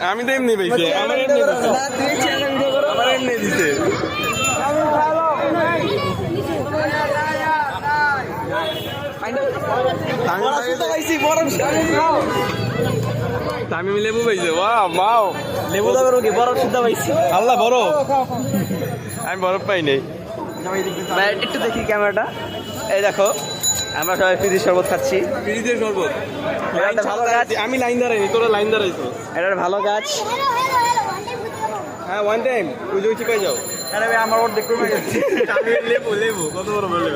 আমি তো এমনি পেয়েছি আমার এমনি দিছে তামিম লেবু পাইছে বাও লেবু দাবার ওকে বরফ সিদ্ধা পাইছি। আল্লাহ বরফ আমি বরফ পাই নাই ভাই একটু দেখি ক্যামেরাটা। এই দেখো আমরা সবাই ফ্রিজ শরবত খাচ্ছি। ফ্রিজের শরবত এটা একটা ভালো গাছ। আমি লাইন দাঁড়াইনি তোরা লাইন দাঁড়াইছো। এটা একটা ভালো গাছ। হ্যাঁ ওয়ান টাইম তুই যদি চিপাই যাও আরে ভাই আমার ওর দেখতে লেবু কত বড় বললে